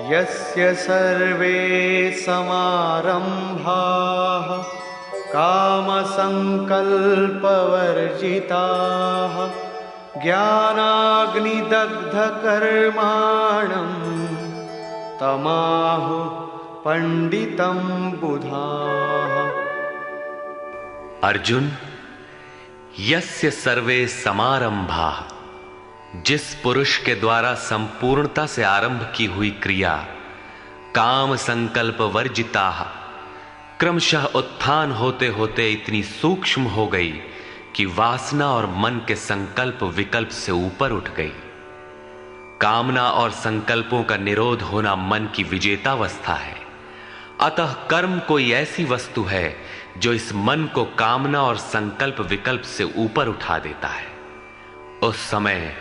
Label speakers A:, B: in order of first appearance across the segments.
A: यस्य सर्वे समारम्भाः कामसङ्कल्पवर्जिताः ज्ञानाग्निदग्धकर्माणं तमाहुः पंडितं बुधाः।
B: अर्जुन, यस्य सर्वे समारंभाः, जिस पुरुष के द्वारा संपूर्णता से आरंभ की हुई क्रिया काम संकल्प वर्जिताः क्रमशः उत्थान होते होते इतनी सूक्ष्म हो गई कि वासना और मन के संकल्प विकल्प से ऊपर उठ गई। कामना और संकल्पों का निरोध होना मन की विजेतावस्था है। अतः कर्म कोई ऐसी वस्तु है जो इस मन को कामना और संकल्प विकल्प से ऊपर उठा देता है। उस समय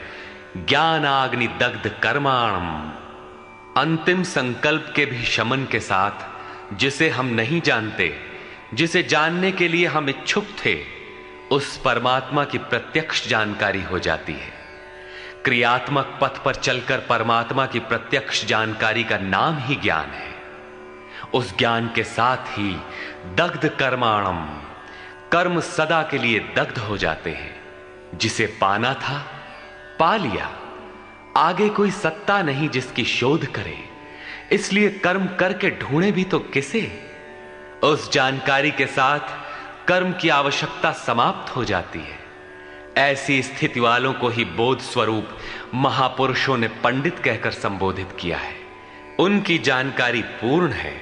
B: ज्ञानाग्नि दग्ध कर्माणम, अंतिम संकल्प के भी शमन के साथ जिसे हम नहीं जानते, जिसे जानने के लिए हम इच्छुक थे, उस परमात्मा की प्रत्यक्ष जानकारी हो जाती है। क्रियात्मक पथ पर चलकर परमात्मा की प्रत्यक्ष जानकारी का नाम ही ज्ञान है। उस ज्ञान के साथ ही दग्ध कर्माणम, कर्म सदा के लिए दग्ध हो जाते हैं। जिसे पाना था पा लिया, आगे कोई सत्ता नहीं जिसकी शोध करे, इसलिए कर्म करके ढूंढे भी तो किसे। उस जानकारी के साथ कर्म की आवश्यकता समाप्त हो जाती है। ऐसी स्थिति वालों को ही बोध स्वरूप महापुरुषों ने पंडित कहकर संबोधित किया है। उनकी जानकारी पूर्ण है।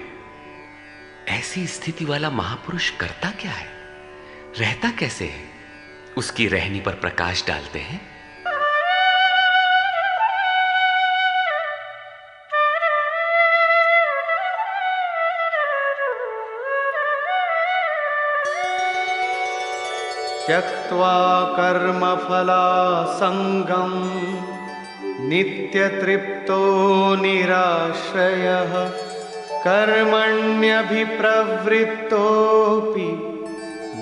B: ऐसी स्थिति वाला महापुरुष करता क्या है, रहता कैसे है, उसकी रहनी पर प्रकाश डालते हैं।
A: त्यक्त्वा कर्मफलासंगं नित्यतृप्तो निराश्रयः कर्मण्यभिप्रवृत्तोऽपि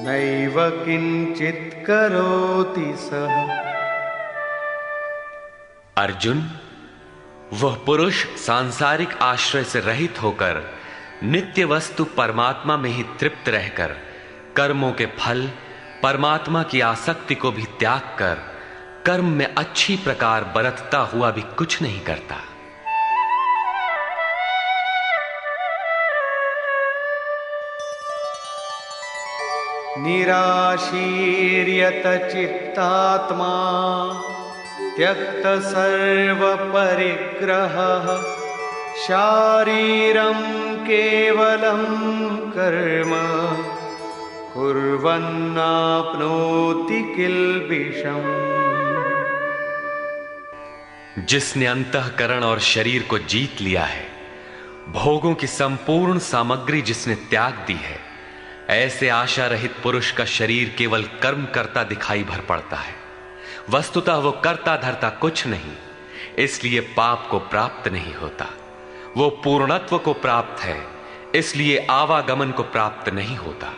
A: नैव किंचित् करोति सः।
B: अर्जुन, वह पुरुष सांसारिक आश्रय से रहित होकर नित्य वस्तु परमात्मा में ही तृप्त रहकर कर्मों के फल परमात्मा की आसक्ति को भी त्याग कर कर्म में अच्छी प्रकार बरतता हुआ भी कुछ नहीं करता।
A: निराशीर्यत चित्तात्मा त्यक्त सर्व परिग्रहः शारीरं केवलं कर्म कुर्वन्नाप्नोति किल्बिषम्।
B: जिसने अंतःकरण और शरीर को जीत लिया है, भोगों की संपूर्ण सामग्री जिसने त्याग दी है, ऐसे आशा रहित पुरुष का शरीर केवल कर्म करता दिखाई भर पड़ता है। वस्तुतः वो करता धरता कुछ नहीं, इसलिए पाप को प्राप्त नहीं होता। वो पूर्णत्व को प्राप्त है, इसलिए आवागमन को प्राप्त नहीं होता।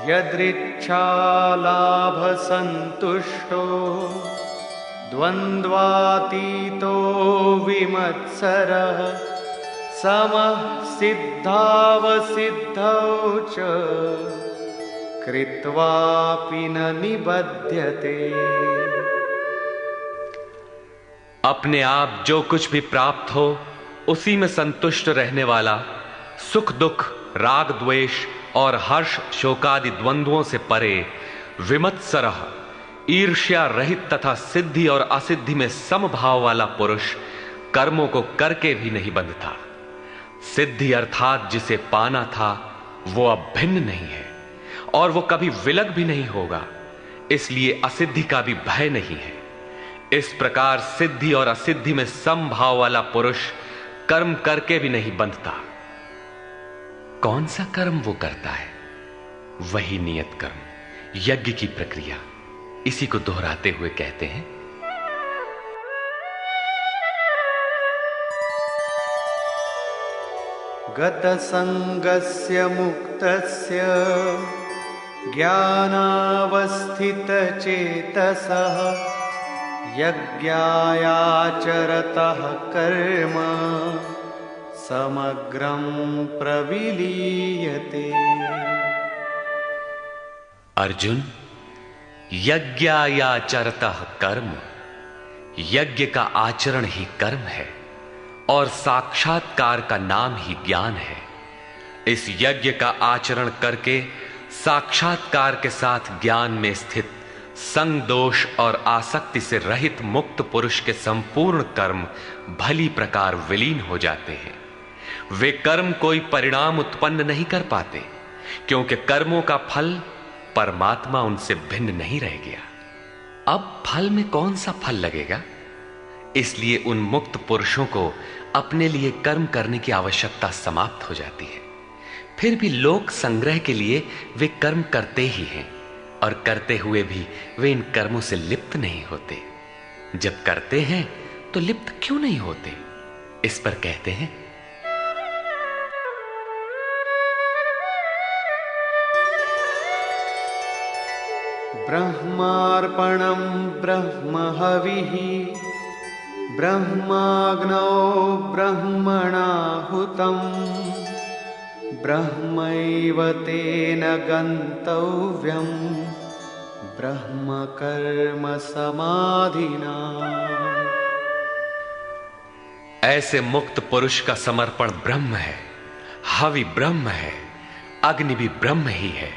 A: यदृच्छालाभ संतुष्टो द्वन्द्वातीतो विमत्सरः समः सिद्धावसिद्धौ च कृत्वापि न निबध्यते।
B: अपने आप जो कुछ भी प्राप्त हो उसी में संतुष्ट रहने वाला, सुख दुख राग द्वेष और हर्ष शोकादि द्वंद्वों से परे, विमत्सरः ईर्ष्या रहित तथा सिद्धि और असिद्धि में समभाव वाला पुरुष कर्मों को करके भी नहीं बंधता। सिद्धि अर्थात जिसे पाना था वो अब भिन्न नहीं है और वो कभी विलग भी नहीं होगा, इसलिए असिद्धि का भी भय नहीं है। इस प्रकार सिद्धि और असिद्धि में समभाव वाला पुरुष कर्म करके भी नहीं बंधता। कौन सा कर्म वो करता है? वही नियत कर्म, यज्ञ की प्रक्रिया। इसी को दोहराते हुए कहते हैं,
A: गतसंगस्य मुक्तस्य ज्ञानावस्थितचेतसः यज्ञायाचरतः कर्म समग्रं प्रविलीयते।
B: अर्जुन, यज्ञायाचरतः कर्म, यज्ञ का आचरण ही कर्म है और साक्षात्कार का नाम ही ज्ञान है। इस यज्ञ का आचरण करके साक्षात्कार के साथ ज्ञान में स्थित संग दोष और आसक्ति से रहित मुक्त पुरुष के संपूर्ण कर्म भली प्रकार विलीन हो जाते हैं। वे कर्म कोई परिणाम उत्पन्न नहीं कर पाते, क्योंकि कर्मों का फल परमात्मा उनसे भिन्न नहीं रह गया। अब फल में कौन सा फल लगेगा? इसलिए उन मुक्त पुरुषों को अपने लिए कर्म करने की आवश्यकता समाप्त हो जाती है। फिर भी लोक संग्रह के लिए वे कर्म करते ही हैं, और करते हुए भी वे इन कर्मों से लिप्त नहीं होते। जब करते हैं तो लिप्त क्यों नहीं होते? इस पर कहते हैं,
A: ब्रह्मार्पणं ब्रह्महविः ब्रह्माग्नौ ब्रह्मणाहुतं ब्रह्मैव तेन गन्तव्यं ब्रह्म कर्म समाधिना।
B: ऐसे मुक्त पुरुष का समर्पण ब्रह्म है, हवि ब्रह्म है, अग्नि भी ब्रह्म ही है।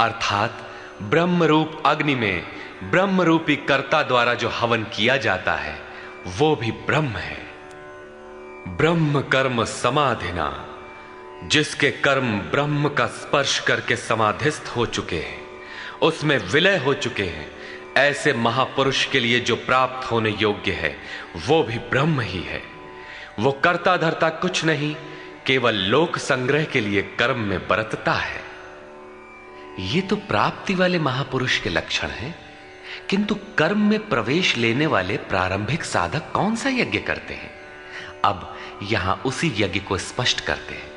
B: अर्थात ब्रह्म रूप अग्नि में ब्रह्म रूपी कर्ता द्वारा जो हवन किया जाता है वो भी ब्रह्म है। ब्रह्म कर्म समाधिना, जिसके कर्म ब्रह्म का स्पर्श करके समाधिस्थ हो चुके हैं, उसमें विलय हो चुके हैं, ऐसे महापुरुष के लिए जो प्राप्त होने योग्य है वो भी ब्रह्म ही है। वो कर्ता धर्ता कुछ नहीं, केवल लोक संग्रह के लिए कर्म में बरतता है। ये तो प्राप्ति वाले महापुरुष के लक्षण हैं, किंतु कर्म में प्रवेश लेने वाले प्रारंभिक साधक कौन सा यज्ञ करते हैं? अब यहां उसी यज्ञ को स्पष्ट करते हैं।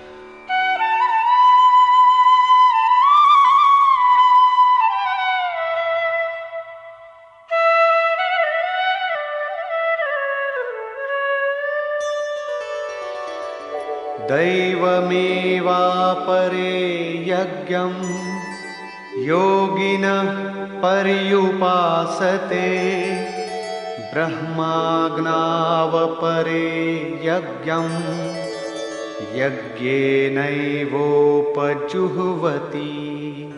A: दैवमेवापरे यज्ञं योगिनः पर्युपासते ब्रह्माग्नावपरे यज्ञं यज्ञेनैवोपजुह्वति।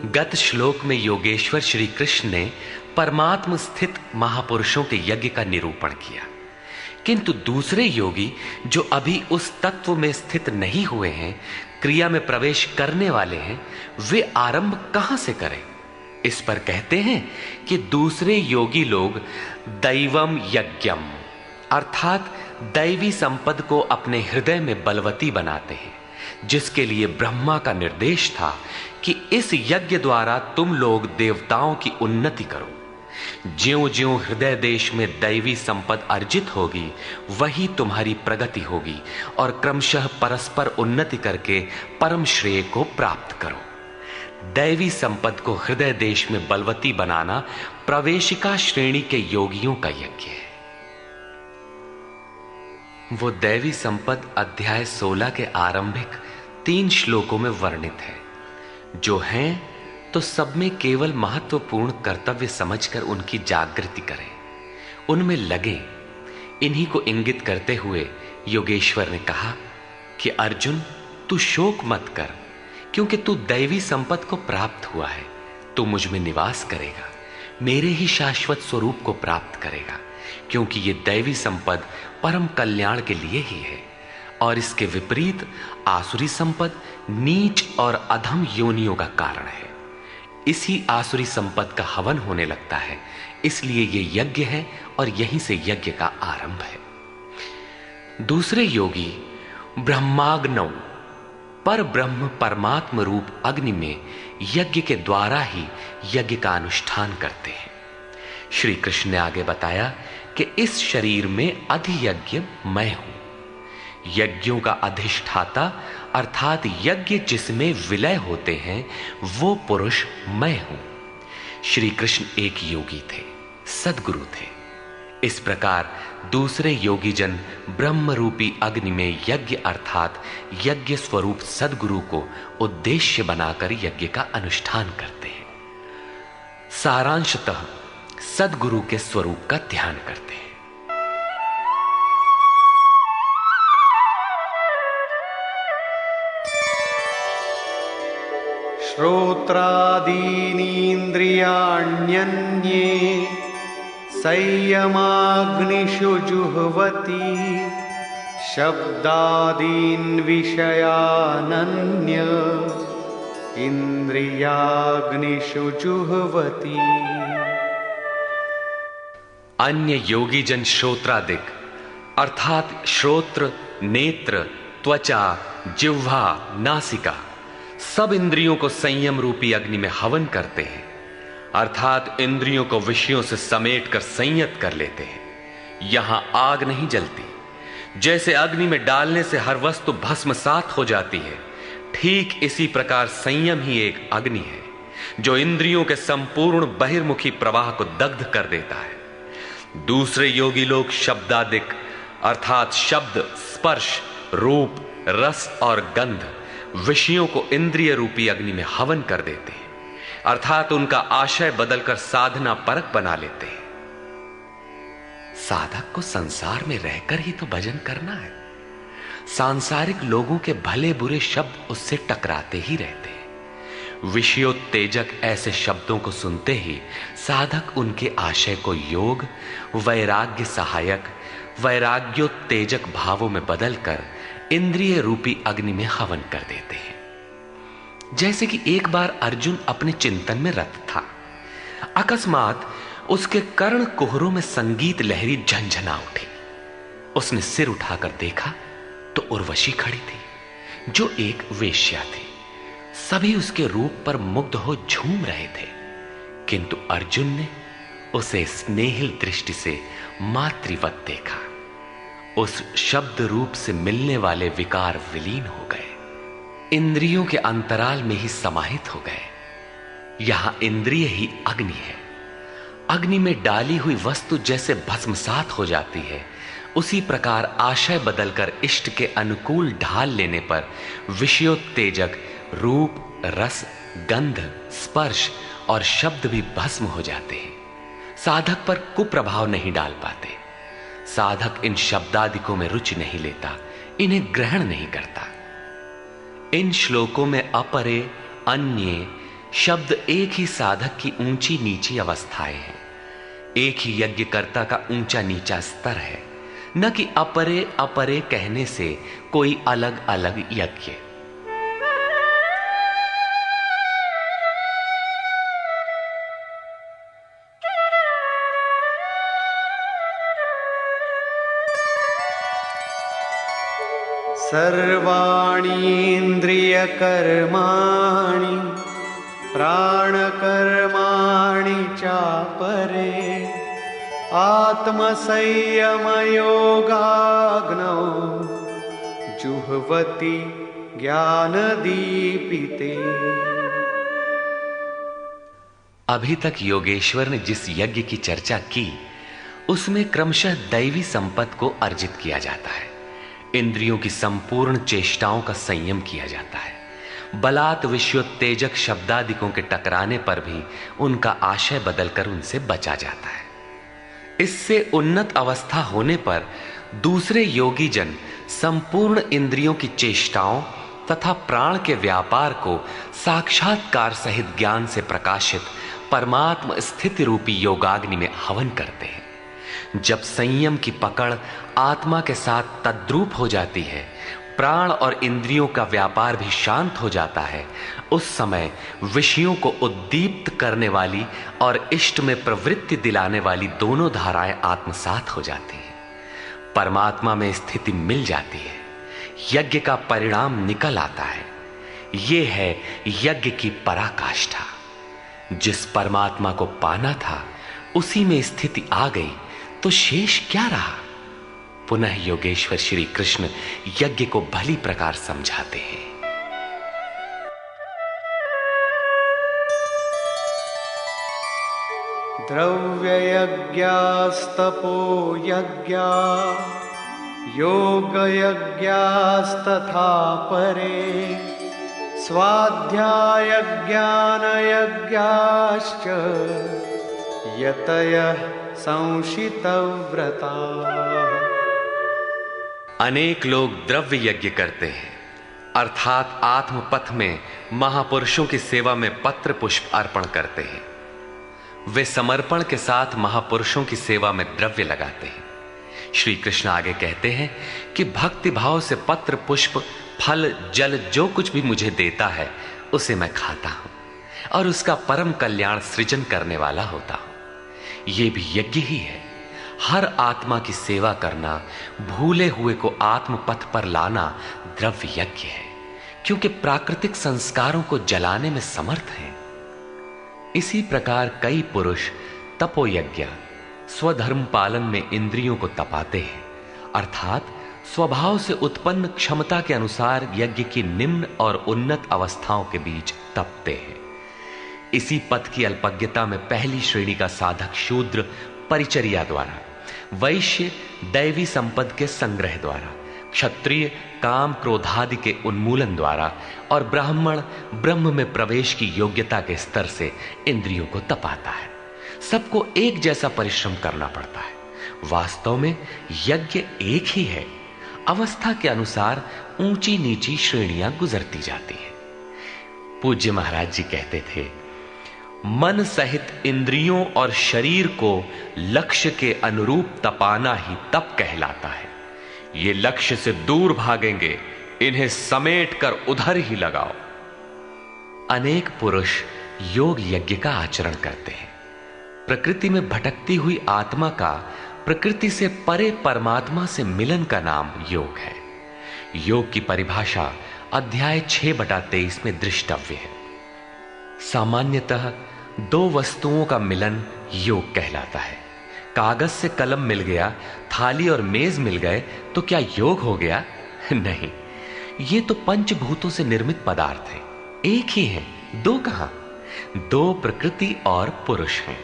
B: गत श्लोक में योगेश्वर श्री कृष्ण ने परमात्म स्थित महापुरुषों के यज्ञ का निरूपण किया, किंतु दूसरे योगी जो अभी उस तत्व में स्थित नहीं हुए हैं, क्रिया में प्रवेश करने वाले हैं, वे आरंभ कहां से करें? इस पर कहते हैं कि दूसरे योगी लोग दैवम यज्ञम अर्थात दैवी संपद को अपने हृदय में बलवती बनाते हैं, जिसके लिए ब्रह्मा का निर्देश था कि इस यज्ञ द्वारा तुम लोग देवताओं की उन्नति करो। ज्यों-ज्यों हृदय देश में दैवी संपद अर्जित होगी, वही तुम्हारी प्रगति होगी और क्रमशः परस्पर उन्नति करके परम श्रेय को प्राप्त करो। दैवी संपद को हृदय देश में बलवती बनाना प्रवेशिका श्रेणी के योगियों का यज्ञ है। वो दैवी संपद अध्याय 16 के आरंभिक 3 श्लोकों में वर्णित है, जो हैं तो सब में केवल महत्वपूर्ण कर्तव्य समझकर उनकी जागृति करें, उनमें लगे। इन्हीं को इंगित करते हुए योगेश्वर ने कहा कि अर्जुन, तू शोक मत कर, क्योंकि तू दैवी संपद को प्राप्त हुआ है। तू मुझ में निवास करेगा, मेरे ही शाश्वत स्वरूप को प्राप्त करेगा, क्योंकि ये दैवी संपद परम कल्याण के लिए ही है। और इसके विपरीत आसुरी संपद नीच और अधम योनियों का कारण है। इसी आसुरी संपद का हवन होने लगता है, इसलिए यह यज्ञ है और यहीं से यज्ञ का आरंभ है। दूसरे योगी ब्रह्माग्नौ पर ब्रह्म परमात्म रूप अग्नि में यज्ञ के द्वारा ही यज्ञ का अनुष्ठान करते हैं। श्री कृष्ण ने आगे बताया कि इस शरीर में अधियज्ञ मैं हूं। यज्ञों का अधिष्ठाता अर्थात यज्ञ जिसमें विलय होते हैं, वो पुरुष मैं हूं। श्री कृष्ण एक योगी थे, सद्गुरु थे। इस प्रकार दूसरे योगी जन ब्रह्म रूपी अग्नि में यज्ञ अर्थात यज्ञ स्वरूप सद्गुरु को उद्देश्य बनाकर यज्ञ का अनुष्ठान करते हैं। सारांशतः सद्गुरु के स्वरूप का ध्यान करते हैं।
A: श्रोत्रादीनीन्द्रियाण्यन्ये संयमाग्निषु जुह्वति शब्दादीन् विषयानन्य इंद्रियाग्निषु जुह्वति।
B: अन्य योगी जन श्रोत्रादिक अर्थात श्रोत्र, नेत्र, त्वचा, जिह्वा, नासिका सब इंद्रियों को संयम रूपी अग्नि में हवन करते हैं, अर्थात इंद्रियों को विषयों से समेटकर संयत कर लेते हैं। यहां आग नहीं जलती। जैसे अग्नि में डालने से हर वस्तु भस्मसात हो जाती है, ठीक इसी प्रकार संयम ही एक अग्नि है जो इंद्रियों के संपूर्ण बहिर्मुखी प्रवाह को दग्ध कर देता है। दूसरे योगी लोग शब्दादिक अर्थात शब्द, स्पर्श, रूप, रस और गंध विषयों को इंद्रिय रूपी अग्नि में हवन कर देते हैं, अर्थात उनका आशय बदलकर साधना परक बना लेते हैं। साधक को संसार में रहकर ही तो भजन करना है। सांसारिक लोगों के भले बुरे शब्द उससे टकराते ही रहते हैं। विषयोत्तेजक ऐसे शब्दों को सुनते ही साधक उनके आशय को योग, वैराग्य सहायक, वैराग्योत्तेजक भावों में बदलकर इंद्रिय रूपी अग्नि में हवन कर देते हैं। जैसे कि एक बार अर्जुन अपने चिंतन में रत था, अकस्मात उसके कर्ण कुहरों में संगीत लहरी झंझना उठी। उसने सिर उठाकर देखा तो उर्वशी खड़ी थी, जो एक वेश्या थी। सभी उसके रूप पर मुग्ध हो झूम रहे थे, किंतु अर्जुन ने उसे स्नेहिल दृष्टि से मातृवत देखा। उस शब्द रूप से मिलने वाले विकार विलीन हो गए, इंद्रियों के अंतराल में ही समाहित हो गए। यहां इंद्रिय ही अग्नि है। अग्नि में डाली हुई वस्तु जैसे भस्मसात हो जाती है, उसी प्रकार आशय बदलकर इष्ट के अनुकूल ढाल लेने पर विषयोत्तेजक रूप, रस, गंध, स्पर्श और शब्द भी भस्म हो जाते हैं। साधक पर कुप्रभाव नहीं डाल पाते। साधक इन शब्दादिकों में रुचि नहीं लेता, इन्हें ग्रहण नहीं करता। इन श्लोकों में अपरे, अन्य शब्द एक ही साधक की ऊंची नीची अवस्थाएं हैं। एक ही यज्ञकर्ता का ऊंचा नीचा स्तर है, न कि अपरे अपरे कहने से कोई अलग अलग यज्ञ।
A: सर्वाणि इंद्रियकर्माणि प्राणकर्माणि चापरे आत्मसंयमयोगाग्नौ जुह्वति ज्ञानदीपिते।
B: अभी तक योगेश्वर ने जिस यज्ञ की चर्चा की, उसमें क्रमशः दैवी संपत्ति को अर्जित किया जाता है। इंद्रियों की संपूर्ण चेष्टाओं का संयम किया जाता है। बलात् विषयोत्तेजक शब्दादिकों के टकराने पर भी उनका आशय बदलकर उनसे बचा जाता है। इससे उन्नत अवस्था होने पर दूसरे योगी जन संपूर्ण इंद्रियों की चेष्टाओं तथा प्राण के व्यापार को साक्षात्कार सहित ज्ञान से प्रकाशित परमात्म स्थिति रूपी योगाग्नि में हवन करते हैं। जब संयम की पकड़ आत्मा के साथ तद्रूप हो जाती है, प्राण और इंद्रियों का व्यापार भी शांत हो जाता है, उस समय विषयों को उद्दीप्त करने वाली और इष्ट में प्रवृत्ति दिलाने वाली दोनों धाराएं आत्मसात हो जाती हैं। परमात्मा में स्थिति मिल जाती है, यज्ञ का परिणाम निकल आता है। यह है यज्ञ की पराकाष्ठा। जिस परमात्मा को पाना था उसी में स्थिति आ गई तो शेष क्या रहा। पुनः योगेश्वर श्री कृष्ण यज्ञ को भली प्रकार समझाते हैं।
A: द्रव्ययज्ञास्तपो यज्ञा योगयज्ञास्तथा परे स्वाध्यायज्ञानयज्ञाश्च यतयः संशितव्रता।
B: अनेक लोग द्रव्य यज्ञ करते हैं, अर्थात आत्मपथ में महापुरुषों की सेवा में पत्र पुष्प अर्पण करते हैं। वे समर्पण के साथ महापुरुषों की सेवा में द्रव्य लगाते हैं। श्री कृष्ण आगे कहते हैं कि भक्ति भाव से पत्र पुष्प फल जल जो कुछ भी मुझे देता है उसे मैं खाता हूं और उसका परम कल्याण सृजन करने वाला होता हूं। यह भी यज्ञ ही है। हर आत्मा की सेवा करना, भूले हुए को आत्म पथ पर लाना द्रव्य यज्ञ है, क्योंकि प्राकृतिक संस्कारों को जलाने में समर्थ हैं। इसी प्रकार कई पुरुष तपोयज्ञ, स्वधर्म पालन में इंद्रियों को तपाते हैं, अर्थात स्वभाव से उत्पन्न क्षमता के अनुसार यज्ञ की निम्न और उन्नत अवस्थाओं के बीच तपते हैं। इसी पथ की अल्पज्ञता में पहली श्रेणी का साधक शूद्र परिचर्या द्वारा, वैश्य दैवी संपद के संग्रह द्वारा, क्षत्रिय काम क्रोधादि के उन्मूलन द्वारा और ब्राह्मण ब्रह्म में प्रवेश की योग्यता के स्तर से इंद्रियों को तपाता है। सबको एक जैसा परिश्रम करना पड़ता है। वास्तव में यज्ञ एक ही है, अवस्था के अनुसार ऊंची नीची श्रेणियां गुजरती जाती हैं। पूज्य महाराज जी कहते थे, मन सहित इंद्रियों और शरीर को लक्ष्य के अनुरूप तपाना ही तप कहलाता है। ये लक्ष्य से दूर भागेंगे, इन्हें समेट कर उधर ही लगाओ। अनेक पुरुष योग यज्ञ का आचरण करते हैं। प्रकृति में भटकती हुई आत्मा का प्रकृति से परे परमात्मा से मिलन का नाम योग है। योग की परिभाषा अध्याय 6/23 में दृष्टव्य है। सामान्यतः दो वस्तुओं का मिलन योग कहलाता है। कागज से कलम मिल गया, थाली और मेज मिल गए तो क्या योग हो गया? नहीं, ये तो पंचभूतों से निर्मित पदार्थ हैं, एक ही हैं, दो कहां? दो प्रकृति और पुरुष हैं।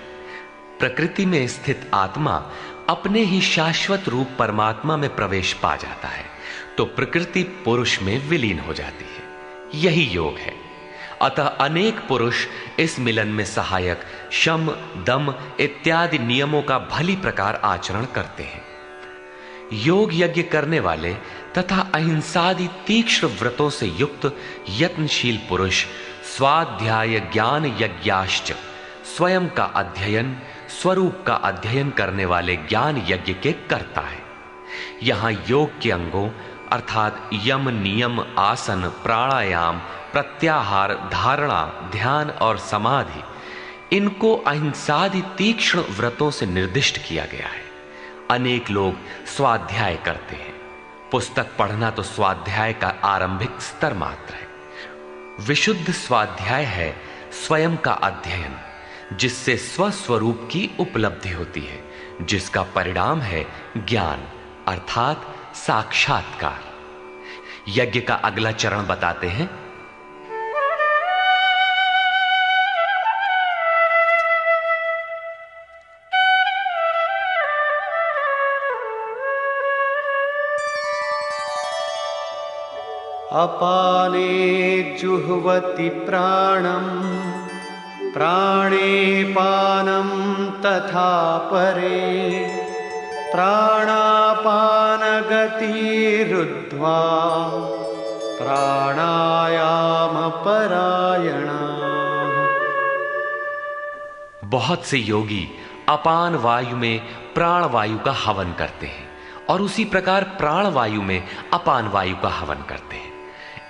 B: प्रकृति में स्थित आत्मा अपने ही शाश्वत रूप परमात्मा में प्रवेश पा जाता है तो प्रकृति पुरुष में विलीन हो जाती है। यही योग है। अतः अनेक पुरुष इस मिलन में सहायक शम दम इत्यादि नियमों का भली प्रकार आचरण करते हैं। योग यज्ञ करने वाले तथा अहिंसादि तीक्ष्ण व्रतों से युक्त यत्नशील पुरुष स्वाध्याय ज्ञान यज्ञाश्च, स्वयं का अध्ययन स्वरूप का अध्ययन करने वाले ज्ञान यज्ञ के कर्ता है। यहां योग के अंगों अर्थात यम नियम आसन प्राणायाम प्रत्याहार धारणा ध्यान और समाधि, इनको अहिंसादि तीक्ष्ण व्रतों से निर्दिष्ट किया गया है। अनेक लोग स्वाध्याय करते हैं। पुस्तक पढ़ना तो स्वाध्याय का आरंभिक स्तर मात्र है। विशुद्ध स्वाध्याय है स्वयं का अध्ययन, जिससे स्वस्वरूप की उपलब्धि होती है, जिसका परिणाम है ज्ञान अर्थात साक्षात्कार। यज्ञ का अगला चरण बताते हैं।
A: अपाने जुह्वति प्राणं प्राणे पानं तथा परे प्राणापानगतिरुद्ध्वा प्राणायामपरायणा।
B: बहुत से योगी अपान वायु में प्राण वायु का हवन करते हैं और उसी प्रकार प्राण वायु में अपान वायु का हवन करते हैं।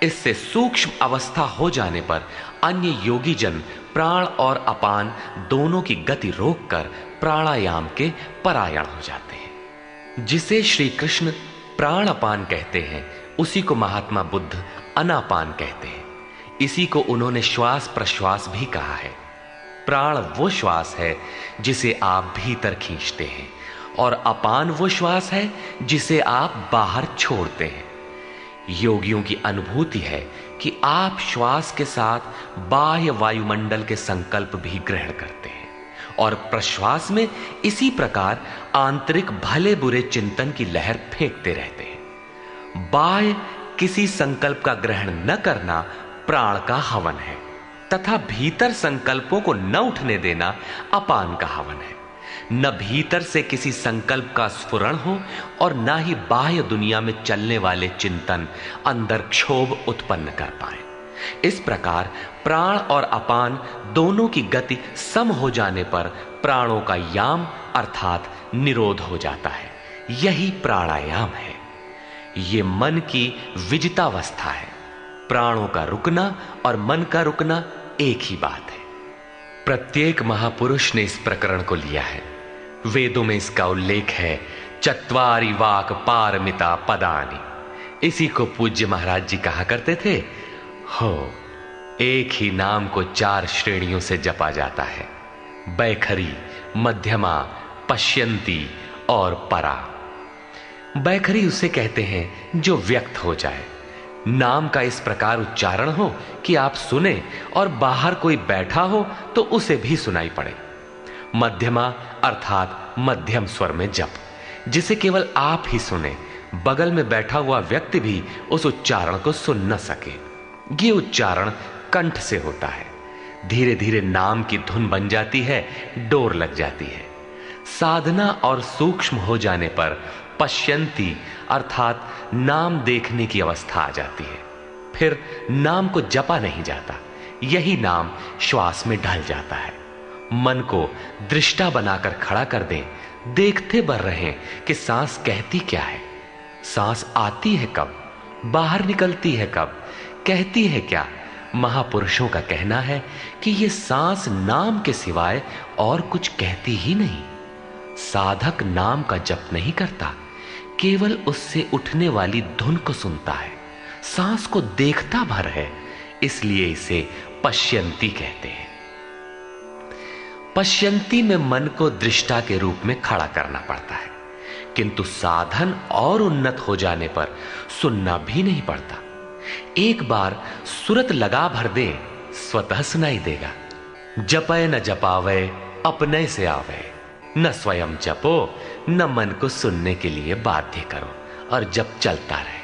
B: इससे सूक्ष्म अवस्था हो जाने पर अन्य योगी जन प्राण और अपान दोनों की गति रोककर प्राणायाम के परायण हो जाते हैं। जिसे श्री कृष्ण प्राण अपान कहते हैं उसी को महात्मा बुद्ध अनापान कहते हैं। इसी को उन्होंने श्वास प्रश्वास भी कहा है। प्राण वो श्वास है जिसे आप भीतर खींचते हैं और अपान वो श्वास है जिसे आप बाहर छोड़ते हैं। योगियों की अनुभूति है कि आप श्वास के साथ बाह्य वायुमंडल के संकल्प भी ग्रहण करते हैं और प्रश्वास में इसी प्रकार आंतरिक भले बुरे चिंतन की लहर फेंकते रहते हैं। बाह्य किसी संकल्प का ग्रहण न करना प्राण का हवन है तथा भीतर संकल्पों को न उठने देना अपान का हवन है। न भीतर से किसी संकल्प का स्फुरण हो और न ही बाह्य दुनिया में चलने वाले चिंतन अंदर क्षोभ उत्पन्न कर पाए। इस प्रकार प्राण और अपान दोनों की गति सम हो जाने पर प्राणों का याम अर्थात निरोध हो जाता है। यही प्राणायाम है। ये मन की विजितावस्था है। प्राणों का रुकना और मन का रुकना एक ही बात है। प्रत्येक महापुरुष ने इस प्रकरण को लिया है। वेदों में इसका उल्लेख है, चत्वारि वाक पारमिता पदानि। इसी को पूज्य महाराज जी कहा करते थे। हो, एक ही नाम को 4 श्रेणियों से जपा जाता है, बैखरी, मध्यमा, पश्यंती और परा। बैखरी उसे कहते हैं जो व्यक्त हो जाए, नाम का इस प्रकार उच्चारण हो कि आप सुने और बाहर कोई बैठा हो तो उसे भी सुनाई पड़े। मध्यमा अर्थात मध्यम स्वर में जप, जिसे केवल आप ही सुने, बगल में बैठा हुआ व्यक्ति भी उस उच्चारण को सुन न सके। ये उच्चारण कंठ से होता है। धीरे धीरे नाम की धुन बन जाती है, डोर लग जाती है। साधना और सूक्ष्म हो जाने पर पश्यंती अर्थात नाम देखने की अवस्था आ जाती है। फिर नाम को जपा नहीं जाता, यही नाम श्वास में ढल जाता है। मन को दृष्टा बनाकर खड़ा कर दें, देखते बर रहें कि सांस कहती क्या है, सांस आती है कब, बाहर निकलती है कब, कहती है क्या। महापुरुषों का कहना है कि यह सांस नाम के सिवाय और कुछ कहती ही नहीं। साधक नाम का जप नहीं करता, केवल उससे उठने वाली धुन को सुनता है, सांस को देखता भर है, इसलिए इसे पश्यंती कहते हैं। पश्यंती में मन को दृष्टा के रूप में खड़ा करना पड़ता है, किंतु साधन और उन्नत हो जाने पर सुनना भी नहीं पड़ता। एक बार सुरत लगा भर दे, स्वतः सुनाई देगा। जपय न जपावे अपने से आवे, न स्वयं जपो न मन को सुनने के लिए बाध्य करो, और जप चलता रहे।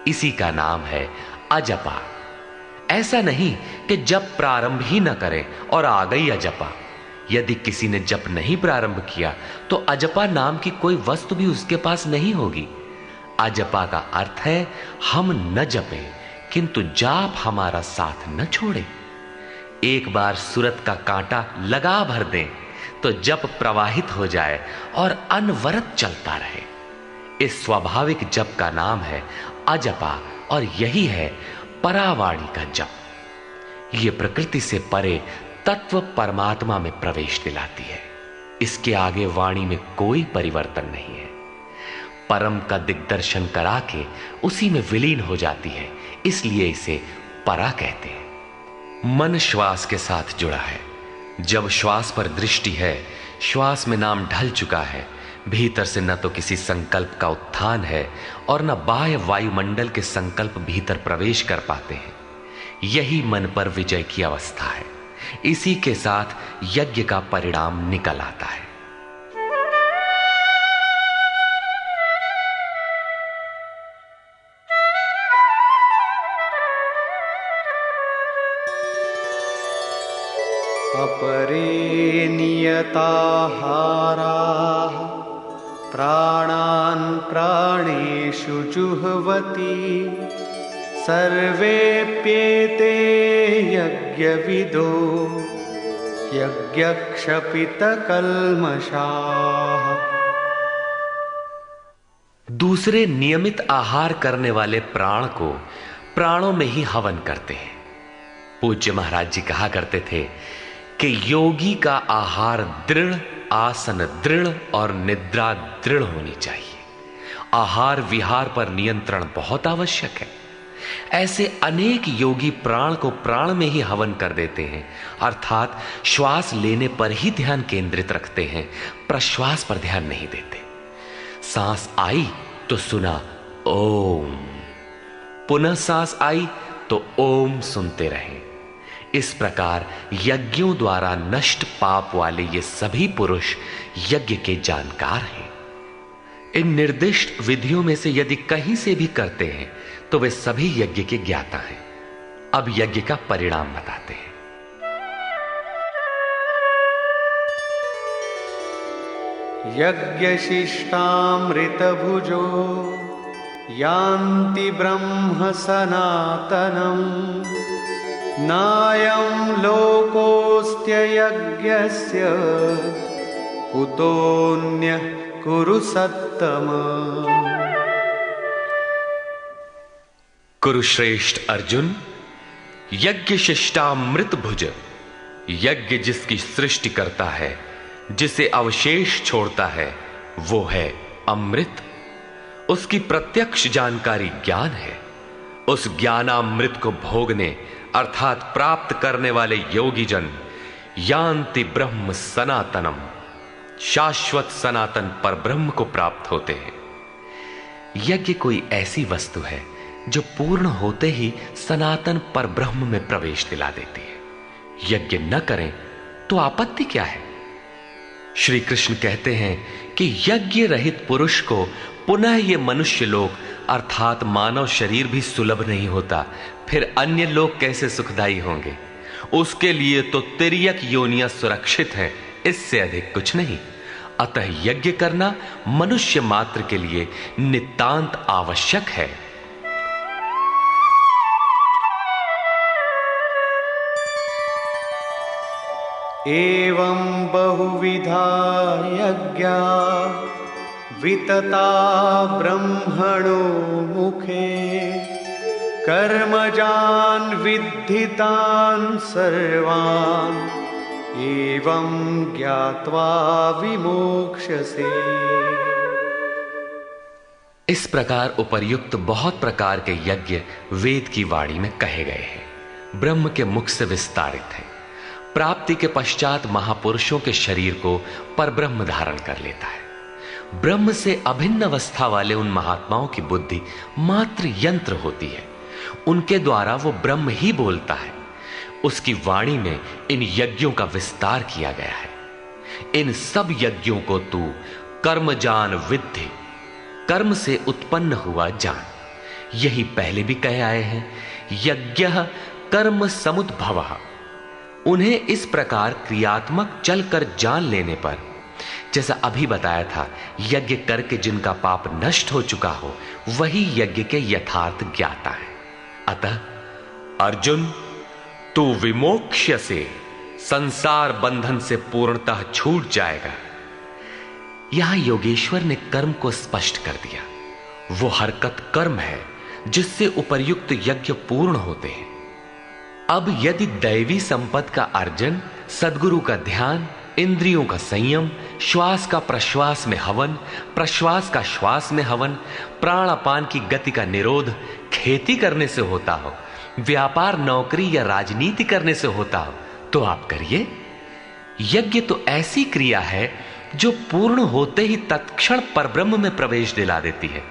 B: इसी का नाम है अजपा। ऐसा नहीं कि जप प्रारंभ ही न करें और आ गई अजपा। यदि किसी ने जप नहीं प्रारंभ किया तो अजपा नाम की कोई वस्तु भी उसके पास नहीं होगी। अजपा का अर्थ है हम न जपें किंतु जाप हमारा साथ न छोड़े। एक बार सूरत का कांटा लगा भर दें तो जप प्रवाहित हो जाए और अनवरत चलता रहे। इस स्वाभाविक जप का नाम है अजपा, और यही है परावाणी का जप। यह प्रकृति से परे तत्व परमात्मा में प्रवेश दिलाती है। इसके आगे वाणी में कोई परिवर्तन नहीं है। परम का दिग्दर्शन करा के उसी में विलीन हो जाती है, इसलिए इसे परा कहते हैं। मन श्वास के साथ जुड़ा है। जब श्वास पर दृष्टि है, श्वास में नाम ढल चुका है, भीतर से न तो किसी संकल्प का उत्थान है और न बाह्य वायुमंडल के संकल्प भीतर प्रवेश कर पाते हैं। यही मन पर विजय की अवस्था है। इसी के साथ यज्ञ का परिणाम निकल आता है।
A: अपरे नियताहाराः प्राणान् प्राणेषु जुह्वति सर्वेप्येते यज्ञविदो यज्ञक्षपितकल्मषाः।
B: दूसरे नियमित आहार करने वाले प्राण को प्राणों में ही हवन करते हैं। पूज्य महाराज जी कहा करते थे कि योगी का आहार दृढ़, आसन दृढ़ और निद्रा दृढ़ होनी चाहिए। आहार विहार पर नियंत्रण बहुत आवश्यक है। ऐसे अनेक योगी प्राण को प्राण में ही हवन कर देते हैं, अर्थात श्वास लेने पर ही ध्यान केंद्रित रखते हैं, प्रश्वास पर ध्यान नहीं देते। सांस आई तो सुना ओम, पुनः सांस आई तो ओम सुनते रहें। इस प्रकार यज्ञों द्वारा नष्ट पाप वाले ये सभी पुरुष यज्ञ के जानकार हैं। इन निर्दिष्ट विधियों में से यदि कहीं से भी करते हैं तो वे सभी यज्ञ के ज्ञाता हैं। अब यज्ञ का परिणाम बताते हैं।
A: यज्ञशिष्टामृतभुजो यान्ति ब्रह्म सनातनम् नायं लोकोऽस्त्ययज्ञस्य कुतोऽन्यः कुरु सत्तम।
B: कुरुश्रेष्ठ अर्जुन, यज्ञ शिष्टामृत भुज, यज्ञ जिसकी सृष्टि करता है, जिसे अवशेष छोड़ता है, वो है अमृत। उसकी प्रत्यक्ष जानकारी ज्ञान है। उस ज्ञानामृत को भोगने अर्थात प्राप्त करने वाले योगी जन यान्ति ब्रह्म सनातनम, शाश्वत सनातन पर ब्रह्म को प्राप्त होते हैं। यज्ञ कोई ऐसी वस्तु है जो पूर्ण होते ही सनातन पर ब्रह्म में प्रवेश दिला देती है। यज्ञ न करें तो आपत्ति क्या है? श्री कृष्ण कहते हैं कि यज्ञ रहित पुरुष को पुनः ये मनुष्य लोक अर्थात मानव शरीर भी सुलभ नहीं होता, फिर अन्य लोग कैसे सुखदायी होंगे? उसके लिए तो तिर्यक योनियां सुरक्षित हैं, इससे अधिक कुछ नहीं। अतः यज्ञ करना मनुष्य मात्र के लिए नितांत आवश्यक है।
A: एवं बहुविधा यज्ञा वितता ब्रह्मणो मुखे कर्मजान् विद्धितान् सर्वान् एवं ज्ञात्वा विमोक्ष्यसे।
B: इस प्रकार उपर्युक्त बहुत प्रकार के यज्ञ वेद की वाणी में कहे गए हैं, ब्रह्म के मुख से विस्तारित है। प्राप्ति के पश्चात महापुरुषों के शरीर को परब्रह्म धारण कर लेता है। ब्रह्म से अभिन्न अवस्था वाले उन महात्माओं की बुद्धि मात्र यंत्र होती है, उनके द्वारा वो ब्रह्म ही बोलता है। उसकी वाणी में इन यज्ञों का विस्तार किया गया है। इन सब यज्ञों को तू कर्मजान विद्धि, कर्म से उत्पन्न हुआ जान। यही पहले भी कहे आए हैं, यज्ञः कर्म समुद्भवः। उन्हें इस प्रकार क्रियात्मक चलकर जान लेने पर, जैसा अभी बताया था, यज्ञ करके जिनका पाप नष्ट हो चुका हो वही यज्ञ के यथार्थ ज्ञाता है। अतः अर्जुन, तू विमोक्ष्य से संसार बंधन से पूर्णतः छूट जाएगा। यहां योगेश्वर ने कर्म को स्पष्ट कर दिया। वो हरकत कर्म है जिससे उपर्युक्त यज्ञ पूर्ण होते हैं। अब यदि दैवी संपत्ति का अर्जन, सद्गुरु का ध्यान, इंद्रियों का संयम, श्वास का प्रश्वास में हवन, प्रश्वास का श्वास में हवन, प्राणापान की गति का निरोध खेती करने से होता हो, व्यापार, नौकरी या राजनीति करने से होता हो, तो आप करिए। यज्ञ तो ऐसी क्रिया है जो पूर्ण होते ही तत्क्षण परब्रह्म में प्रवेश दिला देती है।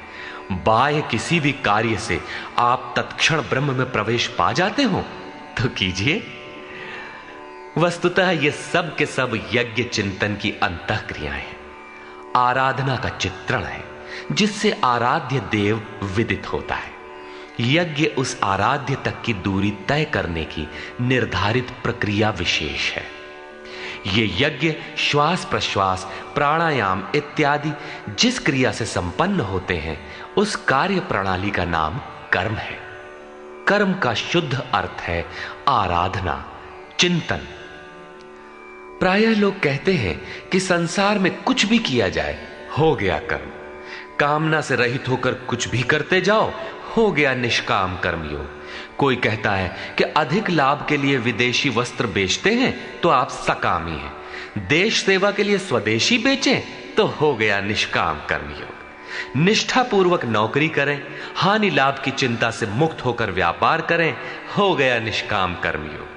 B: बाह्य किसी भी कार्य से आप तत्क्षण ब्रह्म में प्रवेश पा जाते हो तो कीजिए। वस्तुतः ये सब के सब यज्ञ चिंतन की अंतःक्रियाएं हैं, आराधना का चित्रण है जिससे आराध्य देव विदित होता है। यज्ञ उस आराध्य तक की दूरी तय करने की निर्धारित प्रक्रिया विशेष है। ये यज्ञ श्वास प्रश्वास, प्राणायाम इत्यादि जिस क्रिया से संपन्न होते हैं उस कार्य प्रणाली का नाम कर्म है। कर्म का शुद्ध अर्थ है आराधना, चिंतन। प्रायः लोग कहते हैं कि संसार में कुछ भी किया जाए हो गया कर्म, कामना से रहित होकर कुछ भी करते जाओ हो गया निष्काम कर्मयोग। कोई कहता है कि अधिक लाभ के लिए विदेशी वस्त्र बेचते हैं तो आप सकामी हैं, देश सेवा के लिए स्वदेशी बेचें तो हो गया निष्काम कर्मयोग। निष्ठापूर्वक नौकरी करें, हानि लाभ की चिंता से मुक्त होकर व्यापार करें, हो गया निष्काम कर्मयोग।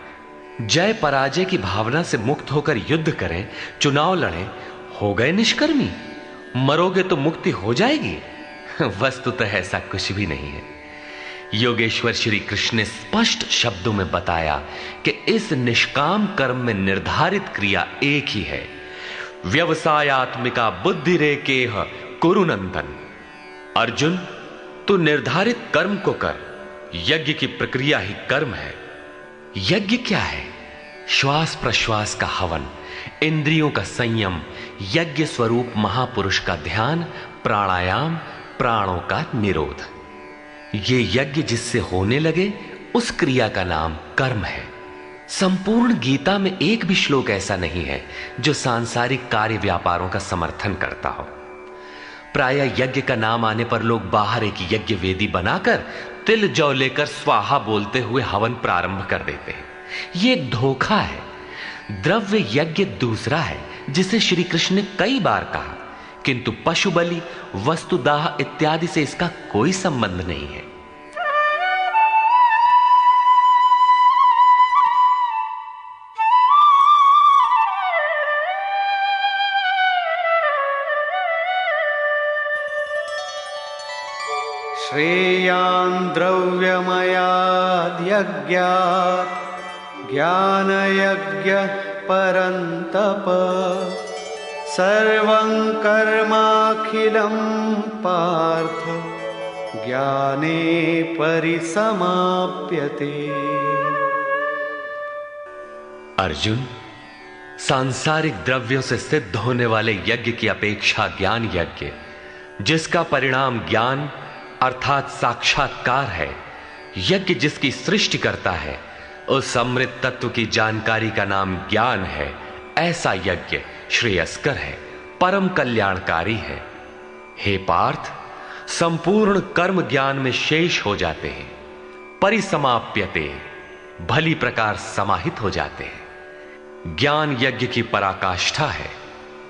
B: जय पराजय की भावना से मुक्त होकर युद्ध करें, चुनाव लड़ें, हो गए निष्कर्मी। मरोगे तो मुक्ति हो जाएगी। वस्तुतः ऐसा कुछ भी नहीं है। योगेश्वर श्री कृष्ण ने स्पष्ट शब्दों में बताया कि इस निष्काम कर्म में निर्धारित क्रिया एक ही है। व्यवसायात्मिका बुद्धि रेकेह कुरु नंदन। अर्जुन, तू निर्धारित कर्म को कर। यज्ञ की प्रक्रिया ही कर्म है। यज्ञ क्या है? श्वास प्रश्वास का हवन, इंद्रियों का संयम, यज्ञ स्वरूप महापुरुष का ध्यान, प्राणायाम, प्राणों का निरोध। ये यज्ञ जिससे होने लगे उस क्रिया का नाम कर्म है। संपूर्ण गीता में एक भी श्लोक ऐसा नहीं है जो सांसारिक कार्य व्यापारों का समर्थन करता हो। प्रायः यज्ञ का नाम आने पर लोग बाहर एक यज्ञ वेदी बनाकर तिल जौ लेकर स्वाहा बोलते हुए हवन प्रारंभ कर देते हैं। ये एक धोखा है। द्रव्य यज्ञ दूसरा है जिसे श्री कृष्ण ने कई बार कहा, किंतु पशु बलि, वस्तुदाह इत्यादि से इसका कोई संबंध नहीं है।
A: श्रेयान् द्रव्यमयाद् यज्ञात् ज्ञानयज्ञः परन्तप सर्वं कर्माखिलं पार्थ ज्ञाने परिसमाप्यते।
B: अर्जुन, सांसारिक द्रव्यों से सिद्ध होने वाले यज्ञ की अपेक्षा ज्ञान यज्ञ, जिसका परिणाम ज्ञान अर्थात साक्षात्कार है, यज्ञ जिसकी सृष्टि करता है, उस अमृत तत्व की जानकारी का नाम ज्ञान है। ऐसा यज्ञ श्रेयस्कर है, परम कल्याणकारी है। हे पार्थ, संपूर्ण कर्म ज्ञान में शेष हो जाते हैं, परिसमाप्यते, भली प्रकार समाहित हो जाते हैं। ज्ञान यज्ञ की पराकाष्ठा है।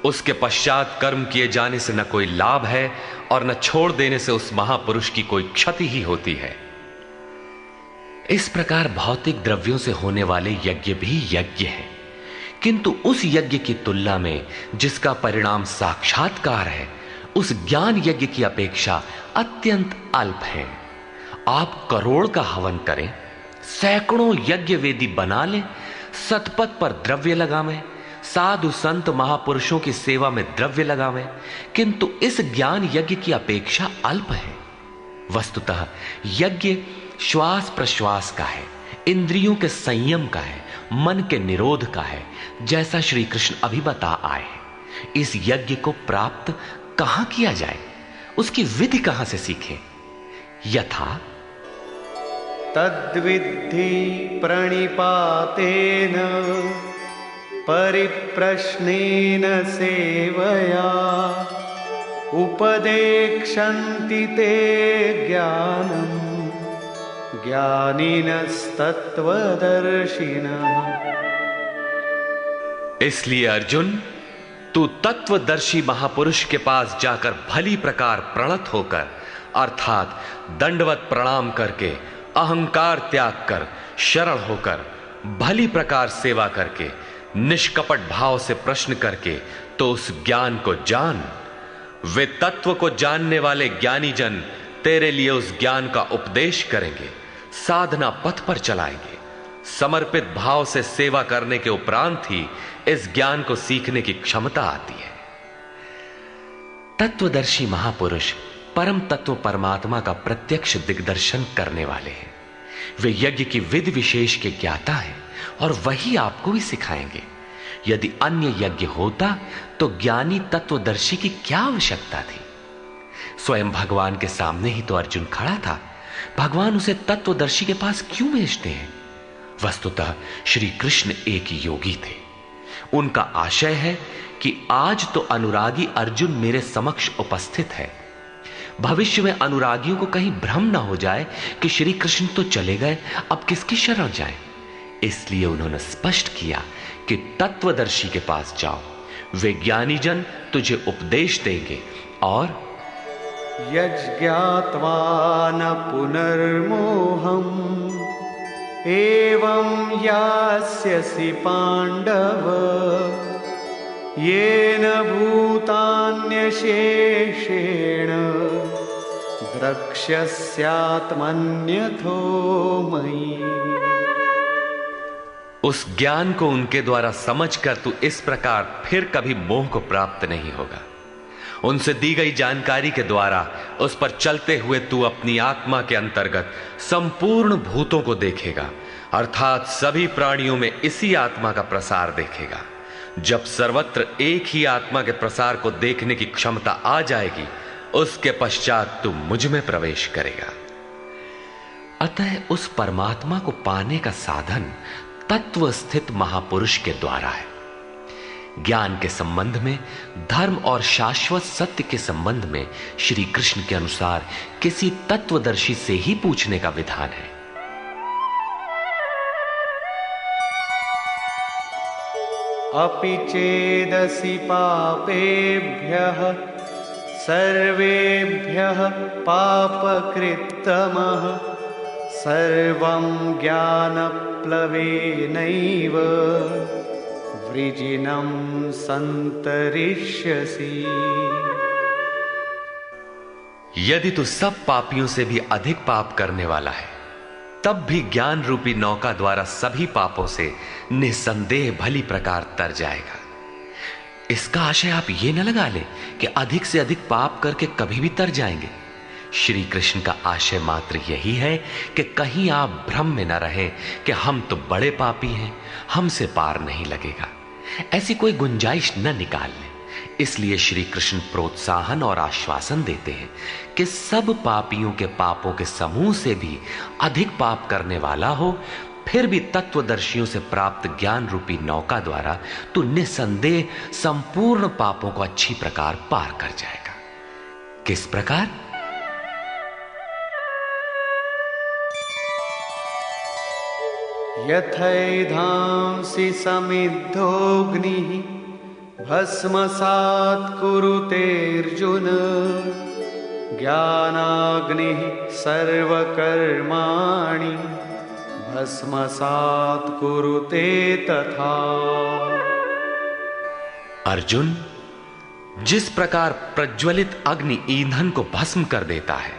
B: उसके पश्चात कर्म किए जाने से न कोई लाभ है और न छोड़ देने से उस महापुरुष की कोई क्षति ही होती है। इस प्रकार भौतिक द्रव्यों से होने वाले यज्ञ भी यज्ञ है, किंतु उस यज्ञ की तुलना में जिसका परिणाम साक्षात्कार है, उस ज्ञान यज्ञ की अपेक्षा अत्यंत अल्प है। आप करोड़ का हवन करें, सैकड़ों यज्ञ वेदी बना लें, सतपथ पर द्रव्य लगावें, साधु संत महापुरुषों की सेवा में द्रव्य लगावें, किंतु इस ज्ञान यज्ञ की अपेक्षा अल्प है। वस्तुतः यज्ञ श्वास प्रश्वास का है, इंद्रियों के संयम का है, मन के निरोध का है, जैसा श्री कृष्ण अभी बता आए हैं। इस यज्ञ को प्राप्त कहां किया जाए, उसकी विधि कहां से सीखें? यथा
A: तद्विद्धि प्रणिपातेन परिप्रश्नेन सेवया उपदेक्षन्ति ते ज्ञानम् ज्ञानिनस्तत्त्वदर्शिनः।
B: इसलिए अर्जुन, तू तत्वदर्शी महापुरुष के पास जाकर भली प्रकार प्रणत होकर, अर्थात दंडवत प्रणाम करके, अहंकार त्याग कर, शरण होकर, भली प्रकार सेवा करके, निष्कपट भाव से प्रश्न करके तो उस ज्ञान को जान। वे तत्व को जानने वाले ज्ञानी जन तेरे लिए उस ज्ञान का उपदेश करेंगे, साधना पथ पर चलाएंगे। समर्पित भाव से सेवा करने के उपरांत ही इस ज्ञान को सीखने की क्षमता आती है। तत्वदर्शी महापुरुष परम तत्व परमात्मा का प्रत्यक्ष दिग्दर्शन करने वाले हैं। वे यज्ञ की विधि विशेष के ज्ञाता हैं और वही आपको भी सिखाएंगे। यदि अन्य यज्ञ होता तो ज्ञानी तत्वदर्शी की क्या आवश्यकता थी? स्वयं भगवान के सामने ही तो अर्जुन खड़ा था। भगवान उसे तत्वदर्शी के पास क्यों भेजते हैं? वस्तुतः श्री कृष्ण एक योगी थे। उनका आशय है कि आज तो अनुरागी अर्जुन मेरे समक्ष उपस्थित है, भविष्य में अनुरागियों को कहीं भ्रम ना हो जाए कि श्री कृष्ण तो चले गए, अब किसकी शरण जाए। इसलिए उन्होंने स्पष्ट किया कि तत्वदर्शी के पास जाओ, वे ज्ञानी जन तुझे उपदेश देंगे और
A: यज्ञात्वा न पुनर्मोहम् एवं यास्यसि पांडव येन भूतान्यशेषेण द्रक्ष्यस्यात्मन्यथो मयि।
B: उस ज्ञान को उनके द्वारा समझकर तू इस प्रकार फिर कभी मोह को प्राप्त नहीं होगा। उनसे दी गई जानकारी के द्वारा उस पर चलते हुए तू अपनी आत्मा के अंतर्गत संपूर्ण भूतों को देखेगा, अर्थात सभी प्राणियों में इसी आत्मा का प्रसार देखेगा। जब सर्वत्र एक ही आत्मा के प्रसार को देखने की क्षमता आ जाएगी, उसके पश्चात तू मुझ में प्रवेश करेगा। अतः उस परमात्मा को पाने का साधन तत्व स्थित महापुरुष के द्वारा है। ज्ञान के संबंध में, धर्म और शाश्वत सत्य के संबंध में श्री कृष्ण के अनुसार किसी तत्वदर्शी से ही पूछने का विधान है।
A: अपि चेदसि पापेभ्यः सर्वेभ्यः पापकृत्तमः सर्वं ज्ञानप्लवेनैव वृजिनं संतरिष्यसि।
B: यदि तू सब पापियों से भी अधिक पाप करने वाला है, तब भी ज्ञान रूपी नौका द्वारा सभी पापों से निसंदेह भली प्रकार तर जाएगा। इसका आशय आप ये न लगा ले कि अधिक से अधिक पाप करके कभी भी तर जाएंगे। श्री कृष्ण का आशय मात्र यही है कि कहीं आप भ्रम में न रहे कि हम तो बड़े पापी हैं, हमसे पार नहीं लगेगा। ऐसी कोई गुंजाइश न निकाल लें। इसलिए श्री कृष्ण प्रोत्साहन और आश्वासन देते हैं कि सब पापियों के पापों के समूह से भी अधिक पाप करने वाला हो, फिर भी तत्वदर्शियों से प्राप्त ज्ञान रूपी नौका द्वारा तू निसंदेह संपूर्ण पापों को अच्छी प्रकार पार कर जाएगा। किस प्रकार?
A: यथैधांसि समिद्धोऽग्निः भस्मसात् कुरुतेऽर्जुन ज्ञानाग्निः सर्वकर्माणि भस्मसात् कुरुते तथा।
B: अर्जुन, जिस प्रकार प्रज्वलित अग्नि ईंधन को भस्म कर देता है,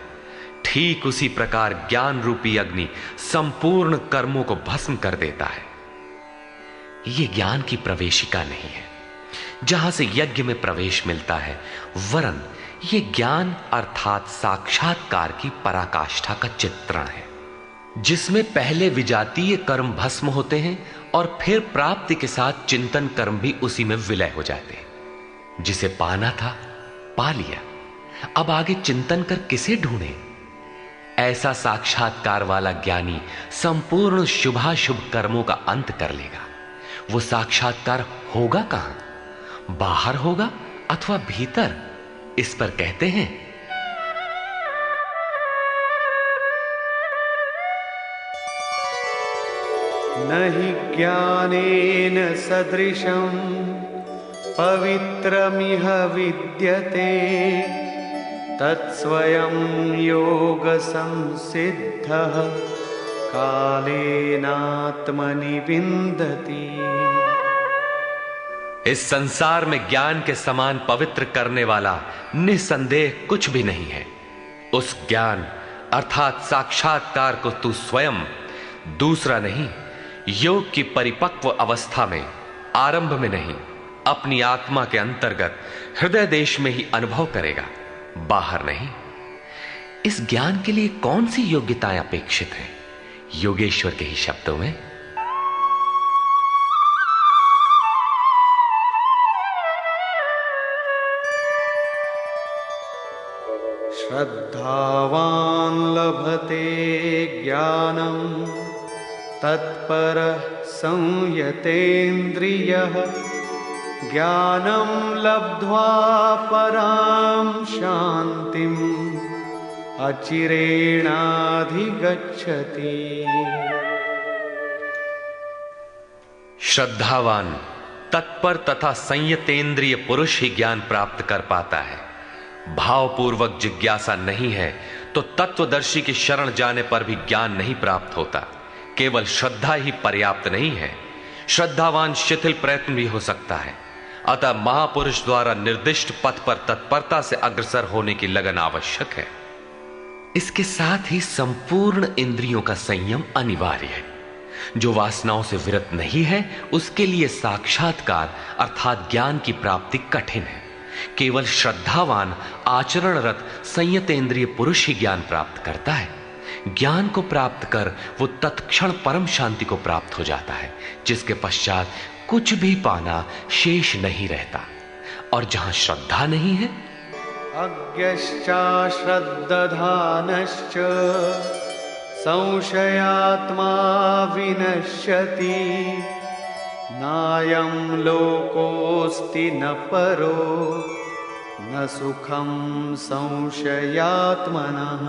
B: ठीक उसी प्रकार ज्ञान रूपी अग्नि संपूर्ण कर्मों को भस्म कर देता है। यह ज्ञान की प्रवेशिका नहीं है जहां से यज्ञ में प्रवेश मिलता है, वरन यह ज्ञान अर्थात साक्षात्कार की पराकाष्ठा का चित्रण है, जिसमें पहले विजातीय कर्म भस्म होते हैं और फिर प्राप्ति के साथ चिंतन कर्म भी उसी में विलय हो जाते हैं। जिसे पाना था पा लिया, अब आगे चिंतन कर किसे ढूंढे? ऐसा साक्षात्कार वाला ज्ञानी संपूर्ण शुभाशुभ कर्मों का अंत कर लेगा। वो साक्षात्कार होगा कहां? बाहर होगा अथवा भीतर? इस पर कहते हैं,
A: नहि ज्ञानेन सदृशं पवित्रमिह विद्यते तत्स्वयं योग संसिद्धः कालेनात्मनि विन्दति।
B: इस संसार में ज्ञान के समान पवित्र करने वाला निसंदेह कुछ भी नहीं है। उस ज्ञान अर्थात साक्षात्कार को तू स्वयं, दूसरा नहीं, योग की परिपक्व अवस्था में, आरंभ में नहीं, अपनी आत्मा के अंतर्गत हृदय देश में ही अनुभव करेगा, बाहर नहीं। इस ज्ञान के लिए कौन सी योग्यताएं अपेक्षित हैं? योगेश्वर के ही शब्दों में,
A: श्रद्धावान् लभते ज्ञानं तत्परः संयतेन्द्रियः ज्ञानं लब्ध्वा परां शान्तिम् अचिरेणाधिगच्छति।
B: श्रद्धावान, तत्पर तथा संयतेंद्रिय पुरुष ही ज्ञान प्राप्त कर पाता है। भावपूर्वक जिज्ञासा नहीं है तो तत्वदर्शी की शरण जाने पर भी ज्ञान नहीं प्राप्त होता। केवल श्रद्धा ही पर्याप्त नहीं है, श्रद्धावान शिथिल प्रयत्न भी हो सकता है। अतः महापुरुष द्वारा निर्दिष्ट पथ पर तत्परता से अग्रसर होने की लगन आवश्यक है। इसके साथ ही संपूर्ण इंद्रियों का संयम अनिवार्य है। जो वासनाओं से विरत नहीं है उसके लिए साक्षात्कार अर्थात ज्ञान की प्राप्ति कठिन है। केवल श्रद्धावान आचरणरत संयतेंद्रिय पुरुष ही ज्ञान प्राप्त करता है। ज्ञान को प्राप्त कर वो तत्क्षण परम शांति को प्राप्त हो जाता है, जिसके पश्चात कुछ भी पाना शेष नहीं रहता। और जहां श्रद्धा नहीं है,
A: अज्ञश्च श्रद्धानश्च संशयात्मा विनश्यति नायं लोकोऽस्ति न परो न सुखम संशयात्मनः।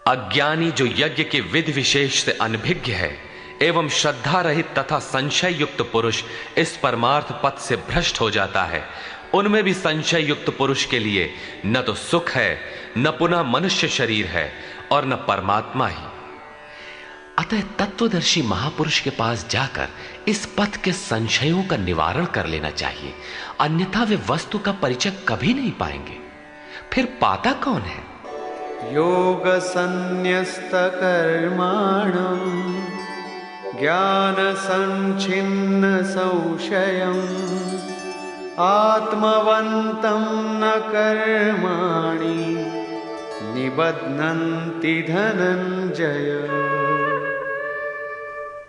B: अज्ञानी जो यज्ञ के विधि विशेष से अनभिज्ञ है एवं श्रद्धा रहित तथा संशय युक्त पुरुष इस परमार्थ पथ से भ्रष्ट हो जाता है। उनमें भी संशय युक्त पुरुष के लिए न तो सुख है, न पुनः मनुष्य शरीर है और न परमात्मा ही। अतः तत्वदर्शी महापुरुष के पास जाकर इस पथ के संशयों का निवारण कर लेना चाहिए, अन्यथा वे वस्तु का परिचय कभी नहीं पाएंगे। फिर पाता कौन है?
A: योग संन्यस्त कर्माणं ज्ञान संचिन्न संशयम् आत्मवन्तं न कर्माणि निबध्नन्ति धनंजय।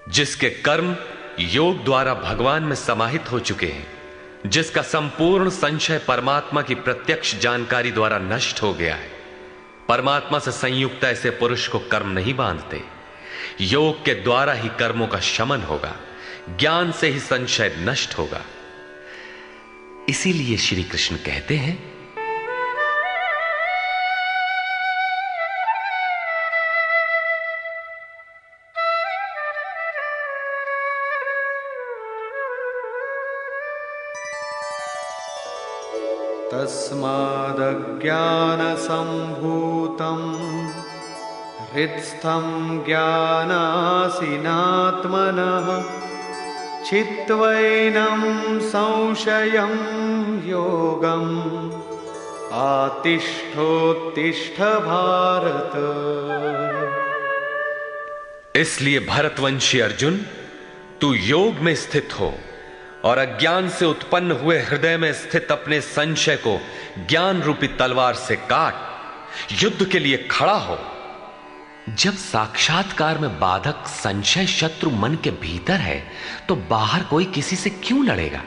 B: जिसके कर्म योग द्वारा भगवान में समाहित हो चुके हैं, जिसका संपूर्ण संशय परमात्मा की प्रत्यक्ष जानकारी द्वारा नष्ट हो गया है, परमात्मा से संयुक्त ऐसे पुरुष को कर्म नहीं बांधते। योग के द्वारा ही कर्मों का शमन होगा, ज्ञान से ही संशय नष्ट होगा। इसीलिए श्री कृष्ण कहते हैं,
A: तस्मादज्ञानसम्भूतं हृत्स्थं ज्ञानासीनात्मनः चित्वैनं संशयं योगम् आतिष्ठोत्तिष्ठ भारत।
B: इसलिए भरतवंशी अर्जुन, तू योग में स्थित हो और अज्ञान से उत्पन्न हुए हृदय में स्थित अपने संशय को ज्ञान रूपी तलवार से काट युद्ध के लिए खड़ा हो। जब साक्षात्कार में बाधक संशय शत्रु मन के भीतर है तो बाहर कोई किसी से क्यों लड़ेगा?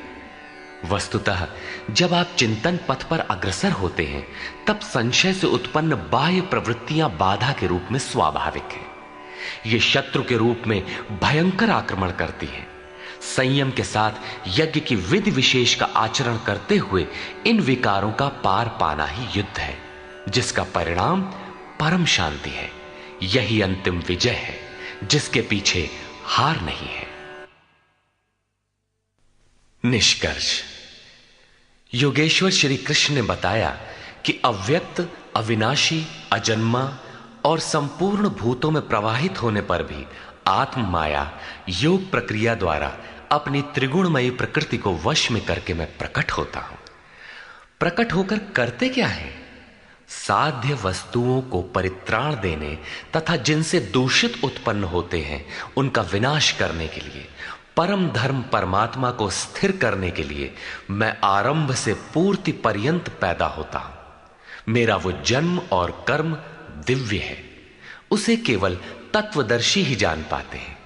B: वस्तुतः जब आप चिंतन पथ पर अग्रसर होते हैं तब संशय से उत्पन्न बाह्य प्रवृत्तियां बाधा के रूप में स्वाभाविक है। ये शत्रु के रूप में भयंकर आक्रमण करती हैं। संयम के साथ यज्ञ की विधि विशेष का आचरण करते हुए इन विकारों का पार पाना ही युद्ध है, जिसका परिणाम परम शांति है। यही अंतिम विजय है, जिसके पीछे हार नहीं है। निष्कर्ष, योगेश्वर श्री कृष्ण ने बताया कि अव्यक्त, अविनाशी, अजन्मा और संपूर्ण भूतों में प्रवाहित होने पर भी आत्म माया योग प्रक्रिया द्वारा अपनी त्रिगुणमयी प्रकृति को वश में करके मैं प्रकट होता हूं। प्रकट होकर करते क्या है? साध्य वस्तुओं को परित्राण देने तथा जिनसे दूषित उत्पन्न होते हैं उनका विनाश करने के लिए, परम धर्म परमात्मा को स्थिर करने के लिए मैं आरंभ से पूर्ति पर्यंत पैदा होता हूं। मेरा वो जन्म और कर्म दिव्य है, उसे केवल तत्वदर्शी ही जान पाते हैं।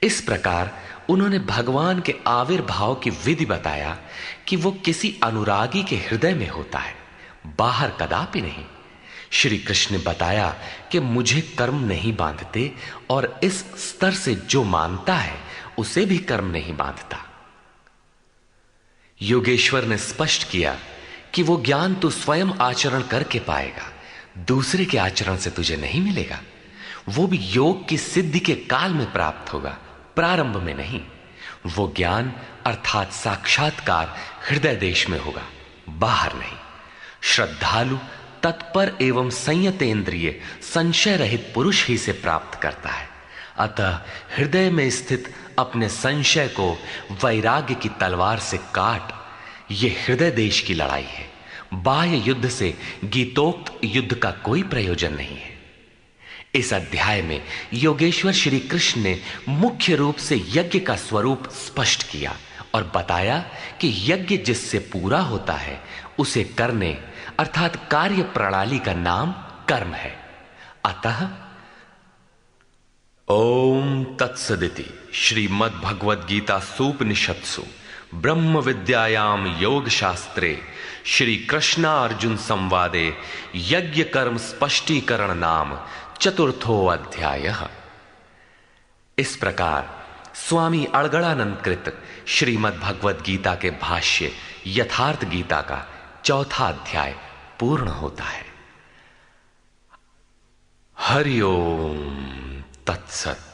B: इस प्रकार उन्होंने भगवान के आविर्भाव की विधि बताया कि वो किसी अनुरागी के हृदय में होता है, बाहर कदापि नहीं। श्री कृष्ण ने बताया कि मुझे कर्म नहीं बांधते और इस स्तर से जो मानता है उसे भी कर्म नहीं बांधता। योगेश्वर ने स्पष्ट किया कि वो ज्ञान तू स्वयं आचरण करके पाएगा, दूसरे के आचरण से तुझे नहीं मिलेगा। वो भी योग की सिद्धि के काल में प्राप्त होगा, प्रारंभ में नहीं। वो ज्ञान अर्थात साक्षात्कार हृदय देश में होगा, बाहर नहीं। श्रद्धालु, तत्पर एवं संयतेंद्रिय, संशय रहित पुरुष ही से प्राप्त करता है। अतः हृदय में स्थित अपने संशय को वैराग्य की तलवार से काट। ये हृदय देश की लड़ाई है। बाह्य युद्ध से गीतोक्त युद्ध का कोई प्रयोजन नहीं है। इस अध्याय में योगेश्वर श्री कृष्ण ने मुख्य रूप से यज्ञ का स्वरूप स्पष्ट किया और बताया कि यज्ञ जिससे पूरा होता है उसे करने अर्थात कार्य प्रणाली का नाम कर्म है। अतः ओम तत्सदिति श्रीमद् भगवद गीता सूपनिषत्सु ब्रह्म विद्यायाम योग शास्त्रे श्री कृष्णा अर्जुन संवादे यज्ञ कर्म स्पष्टीकरण नाम चतुर्थो अध्याय। इस प्रकार स्वामी अड़गड़ानंद कृत श्रीमद् भगवद गीता के भाष्य यथार्थ गीता का चौथा अध्याय पूर्ण होता है। हरि ओम तत्सत।